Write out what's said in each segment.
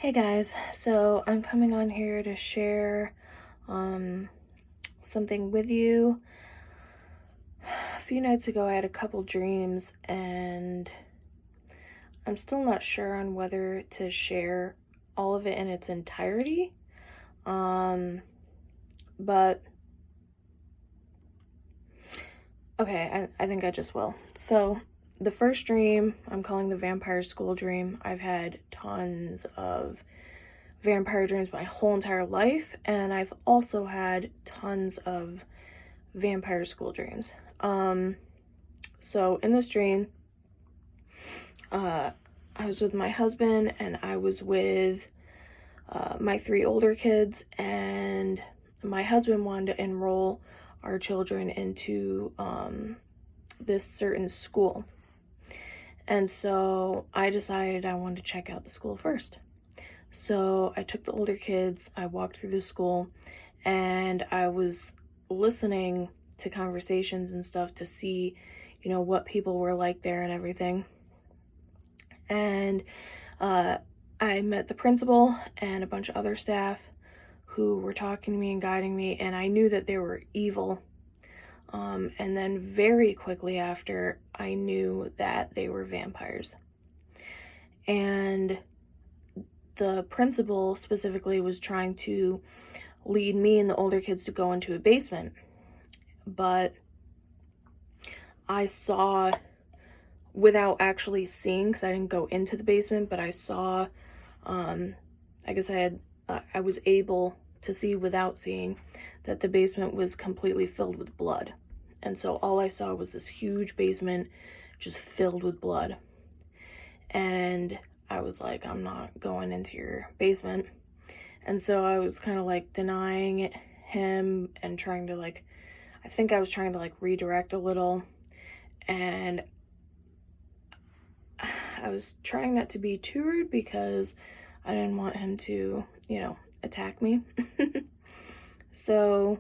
Hey guys, so I'm coming on here to share something with you. A few nights ago I had a couple dreams and I'm still not sure on whether to share all of it in its entirety. But okay, I think I just will. So the first dream I'm calling the vampire school dream. I've had tons of vampire dreams my whole entire life, and I've also had tons of vampire school dreams. So in this dream, I was with my husband and I was with my three older kids, and my husband wanted to enroll our children into this certain school. And so I decided I wanted to check out the school first. So I took the older kids, I walked through the school, and I was listening to conversations and stuff to see, what people were like there and everything. And I met the principal and a bunch of other staff who were talking to me and guiding me, and I knew that they were evil. And then very quickly after, I knew that they were vampires. And the principal specifically was trying to lead me and the older kids to go into a basement. But I saw, without actually seeing, because I didn't go into the basement, but I saw, I guess I was able to see without seeing that the basement was completely filled with blood. And so all I saw was this huge basement just filled with blood. And I was like, I'm not going into your basement. And so I was kind of like denying him and trying to I think I was trying to redirect a little. And I was trying not to be too rude because I didn't want him to, attack me. So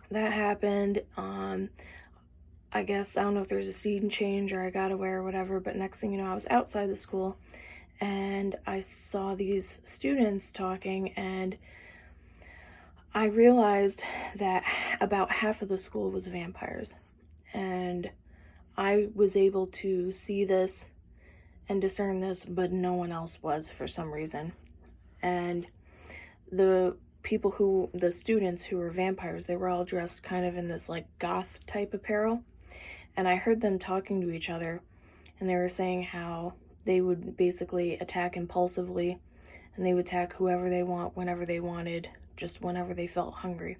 that happened. I guess, I don't know if there's a scene change or I got away or whatever, but next thing you know, I was outside the school and I saw these students talking, and I realized that about half of the school was vampires. And I was able to see this and discern this, but no one else was for some reason. And the students who were vampires, they were all dressed kind of in this goth type apparel. And I heard them talking to each other, and they were saying how they would basically attack impulsively, and they would attack whoever they want, whenever they wanted, just whenever they felt hungry.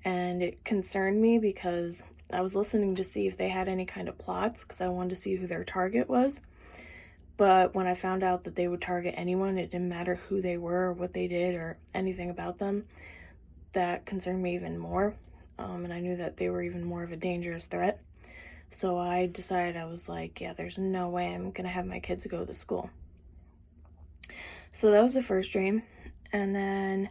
And it concerned me because I was listening to see if they had any kind of plots, because I wanted to see who their target was. But when I found out that they would target anyone, it didn't matter who they were or what they did or anything about them, that concerned me even more. And I knew that they were even more of a dangerous threat. So I decided, I was like, yeah, there's no way I'm going to have my kids go to school. So that was the first dream. And then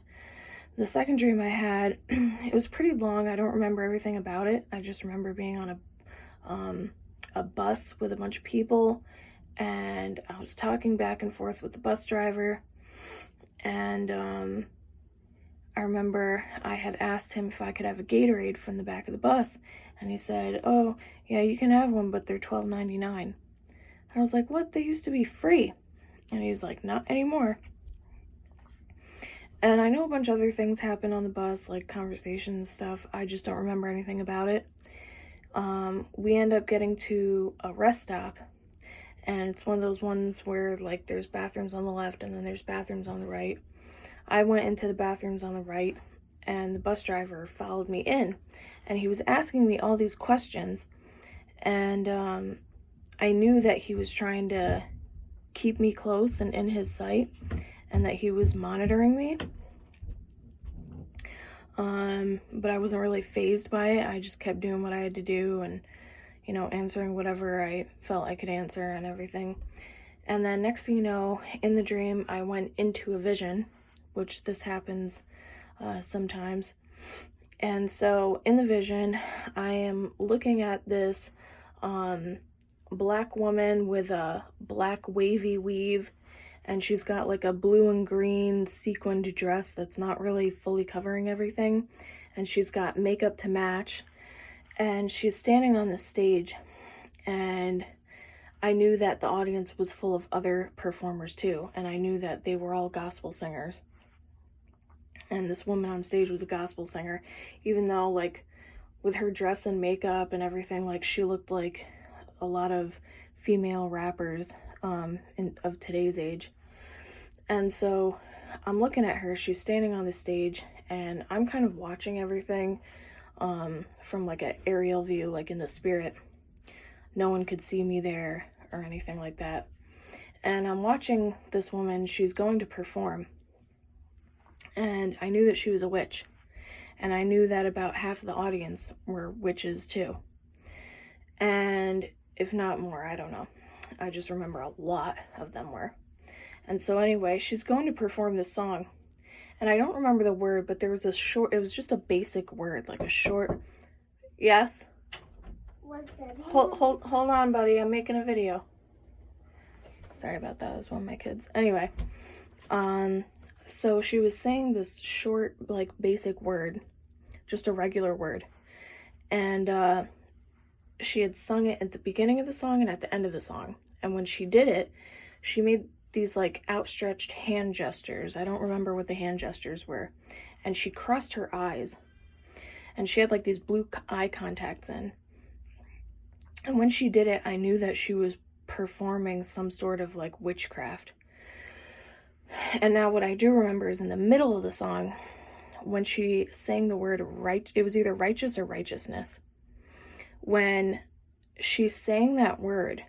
the second dream I had, it was pretty long. I don't remember everything about it. I just remember being on a bus with a bunch of people, and I was talking back and forth with the bus driver. And I remember I had asked him if I could have a Gatorade from the back of the bus, and he said, "Oh, yeah, you can have one, but they're $12.99. And I was like, "What? They used to be free." And he's like, "Not anymore." And I know a bunch of other things happen on the bus, like conversations and stuff. I just don't remember anything about it. We end up getting to a rest stop, and it's one of those ones where there's bathrooms on the left and then there's bathrooms on the right. I went into the bathrooms on the right, and the bus driver followed me in, and he was asking me all these questions, and I knew that he was trying to keep me close and in his sight, and that he was monitoring me. But I wasn't really fazed by it. I just kept doing what I had to do and, answering whatever I felt I could answer and everything. And then next thing you know, in the dream, I went into a vision, which this happens sometimes. And so in the vision, I am looking at this black woman with a black wavy weave and she's got like a blue and green sequined dress that's not really fully covering everything, and she's got makeup to match, and she's standing on the stage, and I knew that the audience was full of other performers too, and I knew that they were all gospel singers. And this woman on stage was a gospel singer, even though, like, with her dress and makeup and everything, like, she looked like a lot of female rappers of today's age. And so I'm looking at her, she's standing on the stage, and I'm kind of watching everything from like an aerial view, like in the spirit. No one could see me there or anything like that. And I'm watching this woman, she's going to perform. And I knew that she was a witch. And I knew that about half of the audience were witches too. And if not more, I don't know. I just remember a lot of them were. And so anyway, she's going to perform this song. And I don't remember the word, but there was a short, it was just a basic word, like a short, yes? What's that? Hold on, buddy. I'm making a video. Sorry about that. It was one of my kids. Anyway, so she was saying this short, like, basic word, just a regular word. And she had sung it at the beginning of the song and at the end of the song. And when she did it, she made these, like, outstretched hand gestures. I don't remember what the hand gestures were. And she crossed her eyes. And she had, like, these blue eye contacts in. And when she did it, I knew that she was performing some sort of, like, witchcraft. And now what I do remember is in the middle of the song, when she sang the word right, it was either righteous or righteousness. When she sang that word,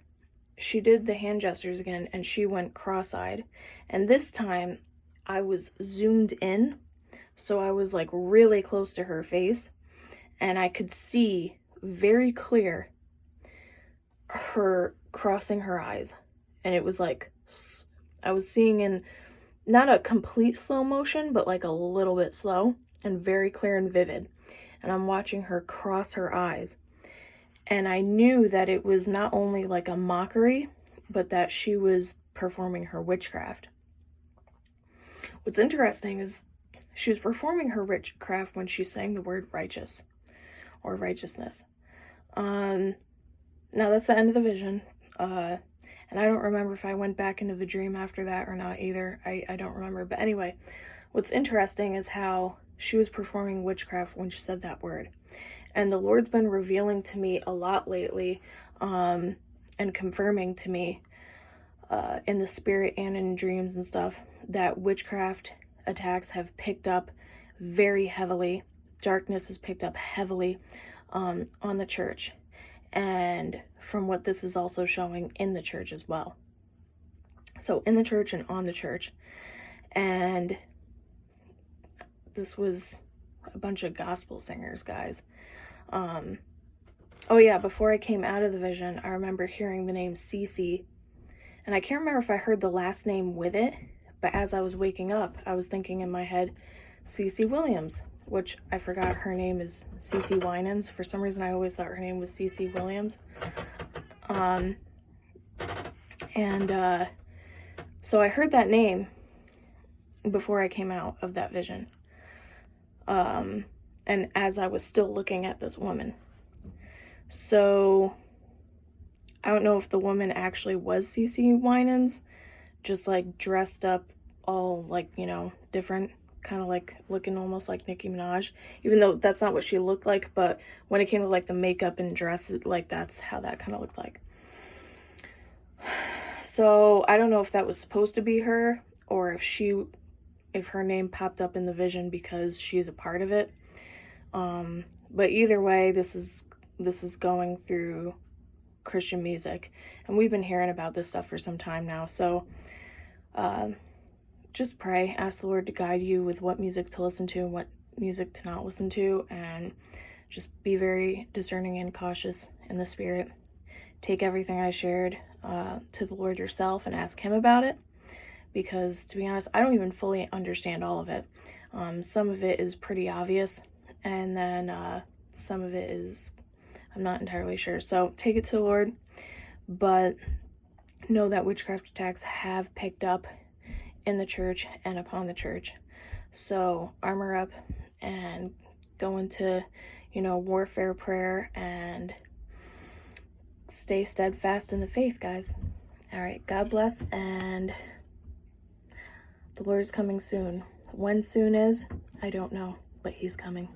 she did the hand gestures again, and she went cross-eyed. And this time, I was zoomed in, so I was, like, really close to her face, and I could see very clear her crossing her eyes. And it was like, I was seeing in not a complete slow motion, but like a little bit slow and very clear and vivid. And I'm watching her cross her eyes. And I knew that it was not only like a mockery, but that she was performing her witchcraft. What's interesting is she was performing her witchcraft when she sang the word righteous or righteousness. Now that's the end of the vision. And I don't remember if I went back into the dream after that or not either. I don't remember. But anyway, what's interesting is how she was performing witchcraft when she said that word. And the Lord's been revealing to me a lot lately, and confirming to me in the spirit and in dreams and stuff that witchcraft attacks have picked up very heavily. Darkness has picked up heavily on the church. And from what this is also showing in the church as well. So in the church and on the church. And this was a bunch of gospel singers, guys. Oh yeah, before I came out of the vision, I remember hearing the name Cece. And I can't remember if I heard the last name with it, but as I was waking up, I was thinking in my head, Cece Williams, which I forgot her name is Cece Winans. For some reason, I always thought her name was Cece Williams. So I heard that name before I came out of that vision. And as I was still looking at this woman. So I don't know if the woman actually was Cece Winans, just like dressed up all like, you know, different, kind of like looking almost like Nicki Minaj, even though that's not what she looked like. But when it came to like the makeup and dress, like that's how that kind of looked like. So I don't know if that was supposed to be her, or if her name popped up in the vision because she's a part of it. But either way, this is going through Christian music, and we've been hearing about this stuff for some time now. So just pray, ask the Lord to guide you with what music to listen to and what music to not listen to, and just be very discerning and cautious in the spirit. Take everything I shared to the Lord yourself and ask him about it, because to be honest, I don't even fully understand all of it. Some of it is pretty obvious, and then some of it is, I'm not entirely sure. So take it to the Lord, but know that witchcraft attacks have picked up in the church and upon the church. So armor up and go into, warfare prayer and stay steadfast in the faith, guys. All right, God bless, and the Lord is coming soon. When soon is, I don't know, but he's coming.